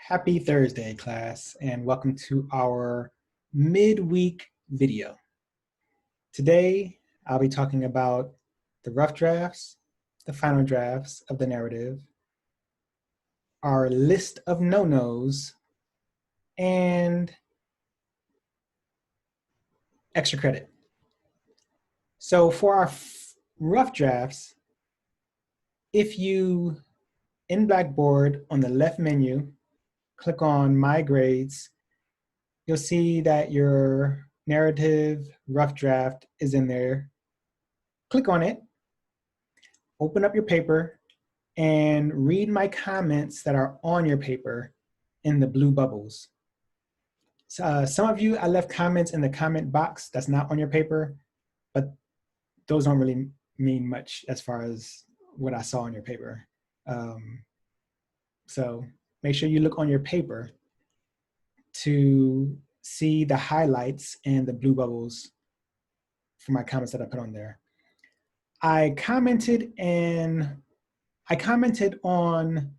Happy Thursday, class, and welcome to our midweek video. Today, I'll be talking about the rough drafts, the final drafts of the narrative, our list of no-nos, and extra credit. So for our rough drafts, if you, in Blackboard on the left menu, click on My Grades, you'll see that your narrative rough draft is in there. Click on it, open up your paper, and read my comments that are on your paper in the blue bubbles. Some of you, I left comments in the comment box that's not on your paper, but those don't really mean much as far as what I saw on your paper. So make sure you look on your paper to see the highlights and the blue bubbles for my comments that I put on there. I commented on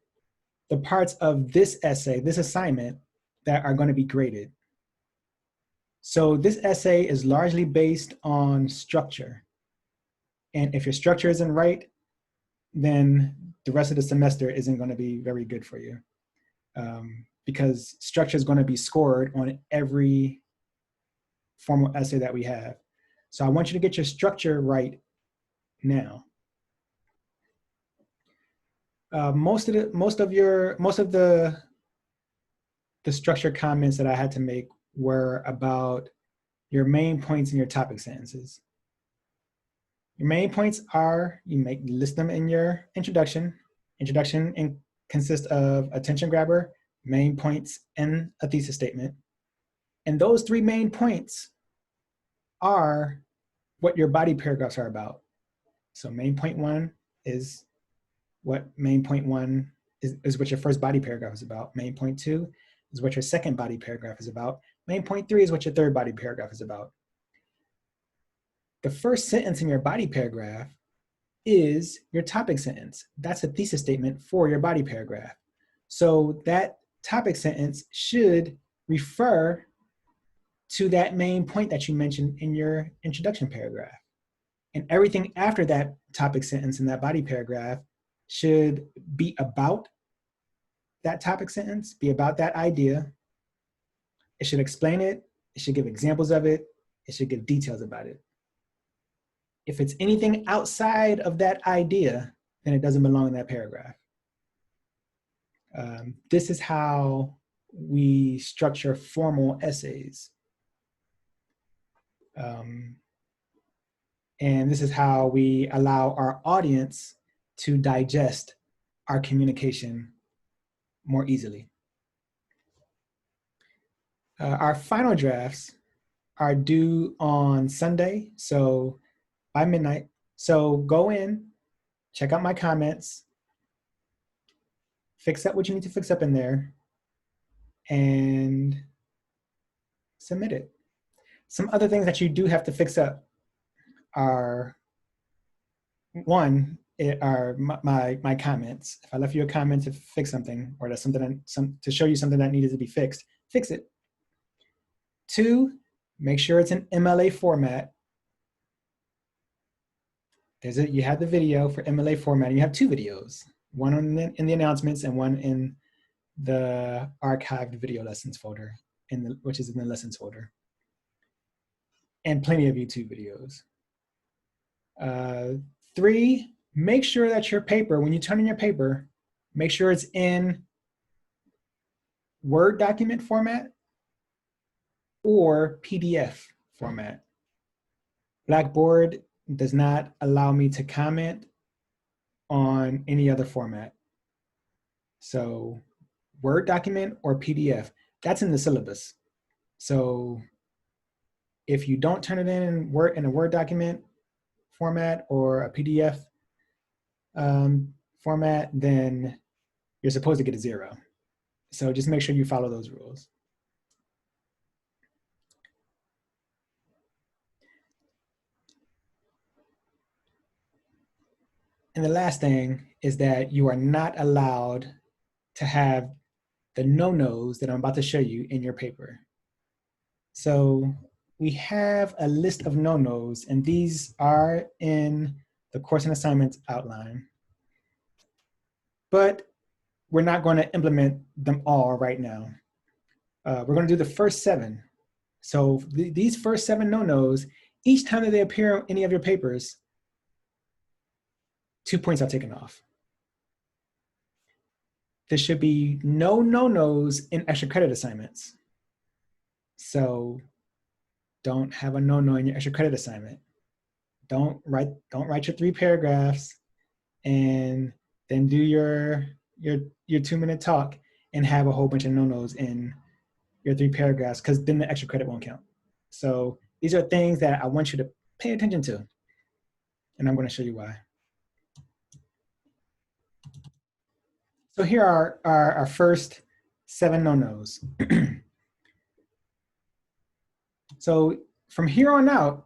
the parts of this essay, this assignment, that are going to be graded. So this essay is largely based on structure. And if your structure isn't right, then the rest of the semester isn't going to be very good for you. Because structure is going to be scored on every formal essay that we have. So I want you to get your structure right now. Most of the structure comments that I had to make were about your main points in your topic sentences. Your main points are, list them in your introduction. Introduction consists of attention grabber, main points, and a thesis statement. And those three main points are what your body paragraphs are about. So main point one is what is what your first body paragraph is about. Main point two is what your second body paragraph is about. Main point three is what your third body paragraph is about. The first sentence in your body paragraph is your topic sentence. That's a thesis statement for your body paragraph. So that topic sentence should refer to that main point that you mentioned in your introduction paragraph. And everything after that topic sentence in that body paragraph should be about that topic sentence, be about that idea. It should explain it. It should give examples of it. It should give details about it. If it's anything outside of that idea, then it doesn't belong in that paragraph. This is how we structure formal essays. And this is how we allow our audience to digest our communication more easily. Our final drafts are due on Sunday, so by midnight. So go in, check out my comments, fix up what you need to fix up in there, and submit it. Some other things that you do have to fix up are, one, are my comments. If I left you a comment to fix something, or that's to show you something that needed to be fixed, fix it. Two, make sure it's in MLA format. You have the video for MLA format, and you have two videos, one in the announcements and one in the archived video lessons folder, which is in the lessons folder, and plenty of YouTube videos. Three, make sure that your paper, when you turn in your paper, make sure it's in Word document format or PDF format. Blackboard does not allow me to comment on any other format. So Word document or PDF, that's in the syllabus. So if you don't turn it in a Word document format or a PDF format, then you're supposed to get a 0. So just make sure you follow those rules. And the last thing is that you are not allowed to have the no-nos that I'm about to show you in your paper. So we have a list of no-nos, and these are in the course and assignments outline. But we're not going to implement them all right now. We're going to do the first 7. So these first 7 no-nos, each time that they appear in any of your papers, 2 points are taken off. There should be no no-nos in extra credit assignments. So don't have a no-no in your extra credit assignment. Don't write your 3 paragraphs and then do your 2-minute talk and have a whole bunch of no-nos in your 3 paragraphs, because then the extra credit won't count. So these are things that I want you to pay attention to, and I'm going to show you why. So here are our first 7 no-nos. So from here on out,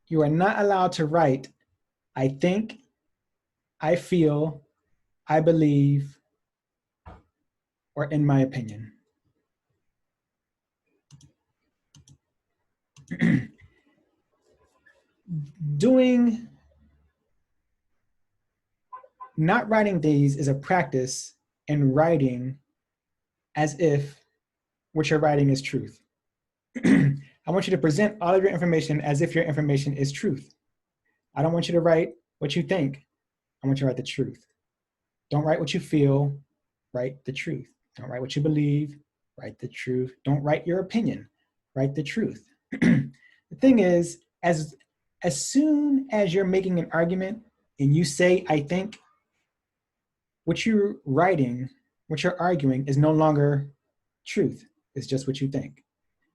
you are not allowed to write, I think, I feel, I believe, or in my opinion. Not writing these is a practice in writing as if what you're writing is truth. I want you to present all of your information as if your information is truth. I don't want you to write what you think. I want you to write the truth. Don't write what you feel, write the truth. Don't write what you believe, write the truth. Don't write your opinion, write the truth. The thing is, as soon as you're making an argument and you say, I think, what you're writing, what you're arguing is no longer truth. It's just what you think.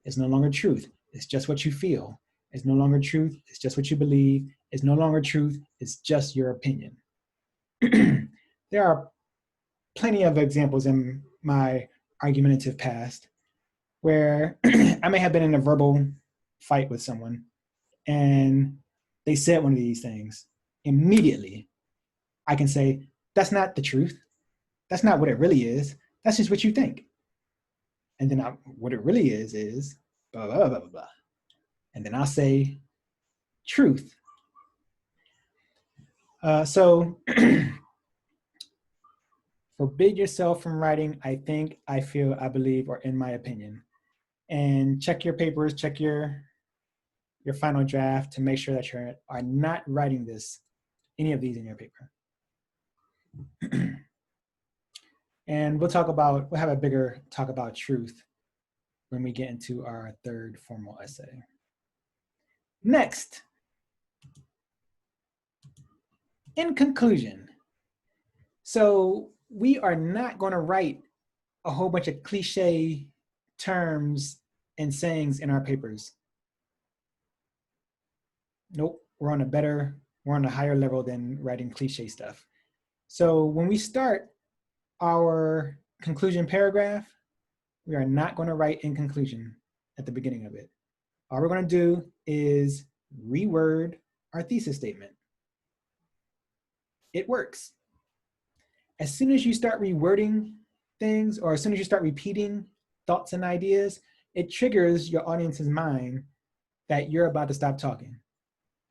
It's no longer truth. It's just what you feel. It's no longer truth. It's just what you believe. It's no longer truth. It's just your opinion. There are plenty of examples in my argumentative past where I may have been in a verbal fight with someone and they said one of these things. Immediately, I can say, that's not the truth. That's not what it really is. That's just what you think. And then what it really is blah, blah, blah, blah, blah. And then I'll say truth. So forbid yourself from writing, I think, I feel, I believe, or in my opinion. And check your papers, check your final draft to make sure that you are not writing any of these in your paper. And we'll have a bigger talk about truth when we get into our 3rd formal essay. Next, in conclusion. So we are not going to write a whole bunch of cliche terms and sayings in our papers. Nope, we're on a higher level than writing cliche stuff. So when we start our conclusion paragraph, we are not going to write in conclusion at the beginning of it. All we're going to do is reword our thesis statement. It works. As soon as you start rewording things, or as soon as you start repeating thoughts and ideas, it triggers your audience's mind that you're about to stop talking.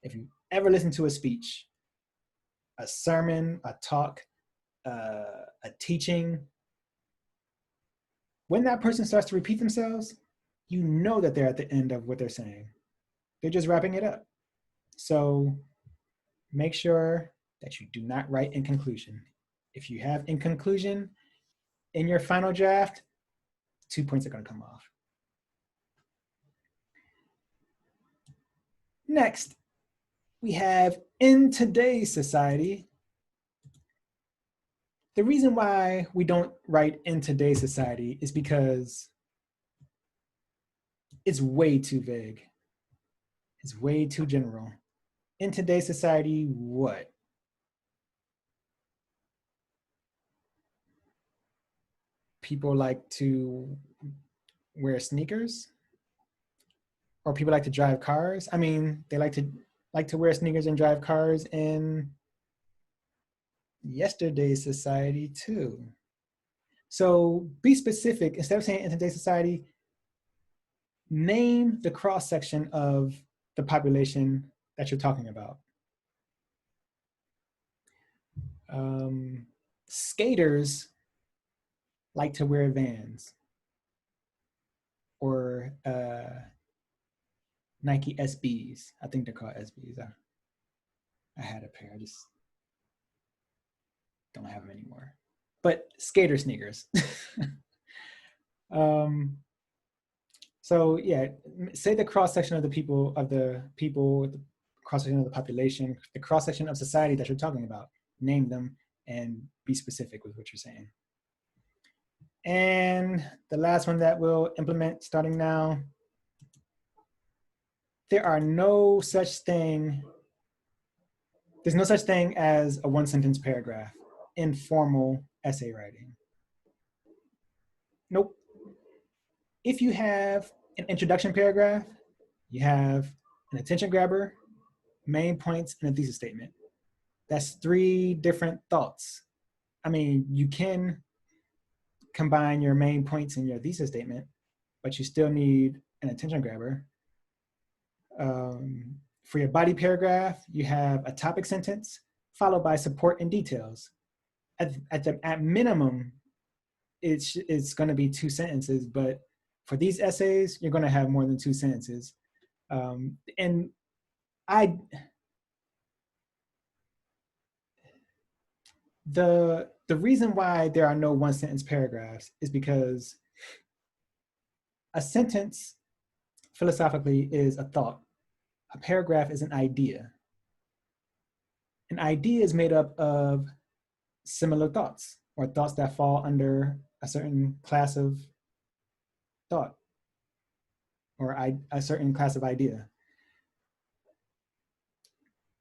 If you ever listen to a speech, a sermon, a talk, a teaching, when that person starts to repeat themselves, you know that they're at the end of what they're saying. They're just wrapping it up. So make sure that you do not write in conclusion. If you have in conclusion in your final draft, 2 points are going to come off. Next, we have in today's society. The reason why we don't write in today's society is because it's way too vague. It's way too general. In today's society, what? People like to wear sneakers? Or people like to drive cars? I mean, they like to wear sneakers and drive cars in yesterday's society too. So be specific. Instead of saying in today's society, name the cross-section of the population that you're talking about. Skaters like to wear Vans or Nike SBs. I think they're called SBs. I had a pair. I just don't have them anymore. But skater sneakers. So yeah, say the cross section of the people, the cross section of the population, the cross section of society that you're talking about. Name them and be specific with what you're saying. And the last one that we'll implement starting now, there's no such thing as a one-sentence paragraph in formal essay writing. Nope. If you have an introduction paragraph, you have an attention grabber, main points, and a thesis statement. That's 3 different thoughts. I mean, you can combine your main points and your thesis statement, but you still need an attention grabber. For your body paragraph, you have a topic sentence followed by support and details. At minimum, it's going to be 2 sentences, but for these essays, you're going to have more than 2 sentences. And the reason why there are no 1-sentence paragraphs is because a sentence philosophically is a thought. A paragraph is an idea. An idea is made up of similar thoughts or thoughts that fall under a certain class of thought or a certain class of idea.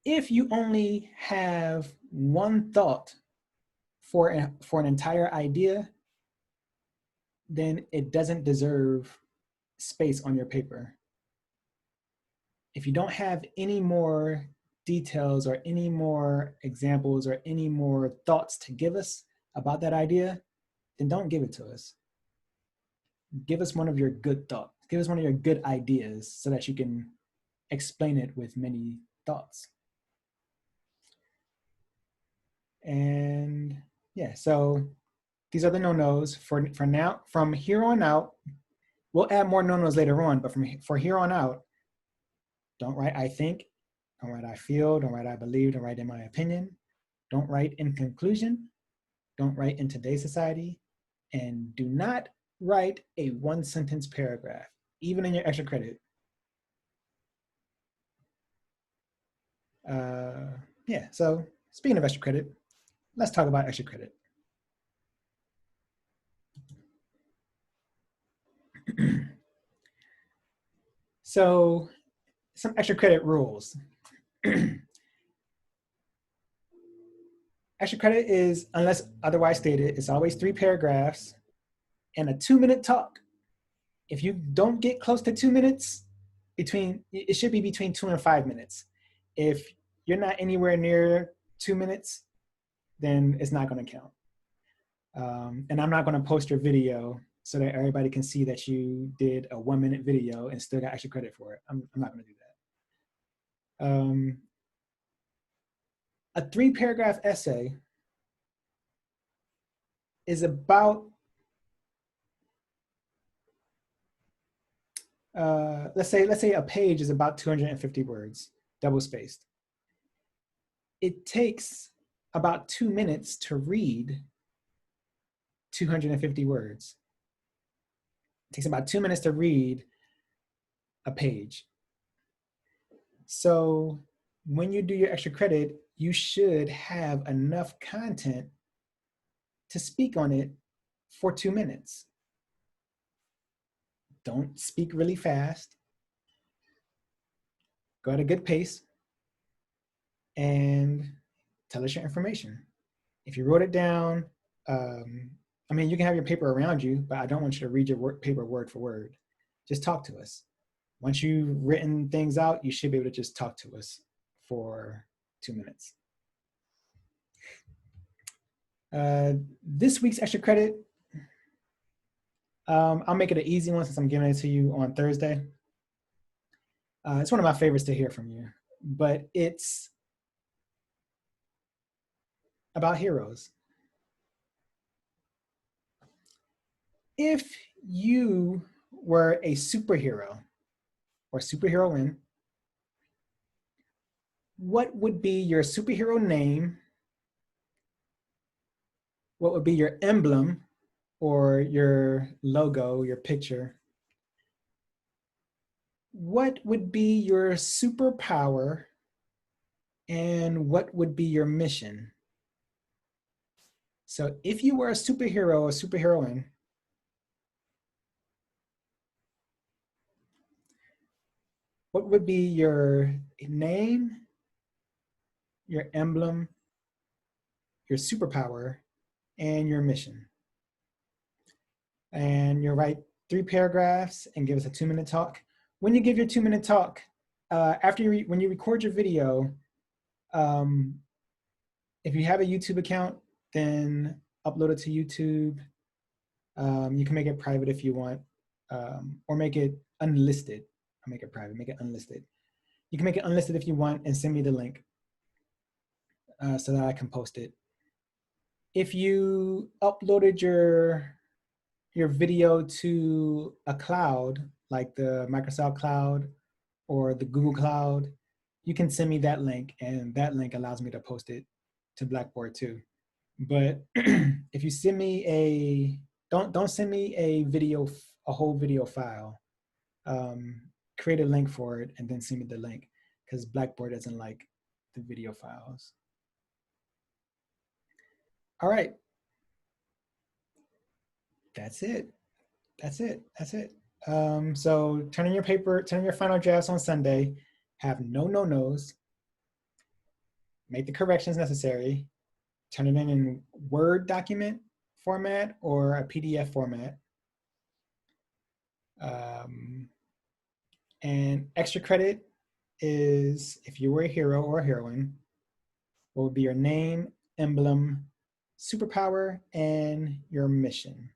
If you only have one thought for an entire idea, then it doesn't deserve space on your paper. If you don't have any more details or any more examples or any more thoughts to give us about that idea, then don't give it to us. Give us one of your good thoughts. Give us one of your good ideas so that you can explain it with many thoughts. And yeah, so these are the no-nos for now. From here on out, we'll add more no-nos later on, but for here on out, don't write I think, don't write I feel, don't write I believe, don't write in my opinion, don't write in conclusion, don't write in today's society, and do not write a 1-sentence paragraph, even in your extra credit. Yeah, so speaking of extra credit, let's talk about extra credit. So some extra credit rules. Extra credit is, unless otherwise stated, it's always 3 paragraphs and a 2-minute talk. If you don't get close to 2 minutes, it should be between 2 and 5 minutes. If you're not anywhere near 2 minutes, then it's not going to count. And I'm not going to post your video so that everybody can see that you did a 1-minute video and still got extra credit for it. I'm not going to do that. A 3-paragraph essay is about, let's say a page is about 250 words, double spaced. It takes about 2 minutes to read 250 words. It takes about 2 minutes to read a page. So when you do your extra credit, you should have enough content to speak on it for 2 minutes. Don't speak really fast. Go at a good pace and tell us your information. If you wrote it down, I mean, you can have your paper around you, but I don't want you to read your paper word for word. Just talk to us. Once you've written things out, you should be able to just talk to us for 2 minutes. This week's extra credit, I'll make it an easy one since I'm giving it to you on Thursday. It's one of my favorites to hear from you, but it's about heroes. If you were a superhero or superheroine, what would be your superhero name? What would be your emblem or your logo, your picture? What would be your superpower? And what would be your mission? So if you were a superhero or superheroine, what would be your name, your emblem, your superpower, and your mission? And you'll write 3 paragraphs and give us a 2-minute talk. When you give your 2-minute talk, when you record your video, um, if you have a YouTube account, then upload it to YouTube. You can make it private if you want, or make it unlisted. I'll make it private, make it unlisted. You can make it unlisted if you want and send me the link so that I can post it. If you uploaded your video to a cloud, like the Microsoft Cloud or the Google Cloud, you can send me that link, and that link allows me to post it to Blackboard too. But if you send me don't send me a whole video file. Create a link for it and then send me the link, because Blackboard doesn't like the video files. All right. That's it. That's it. That's it. So turn in your final drafts on Sunday, have no nos, make the corrections necessary, turn it in Word document format or a PDF format. And extra credit is if you were a hero or a heroine, what would be your name, emblem, superpower, and your mission?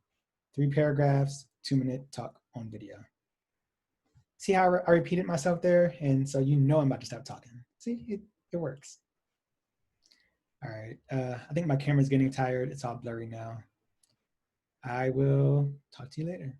3 paragraphs, 2-minute talk on video. See how I repeated myself there? And so you know I'm about to stop talking. See, it works. All right, I think my camera's getting tired. It's all blurry now. I will talk to you later.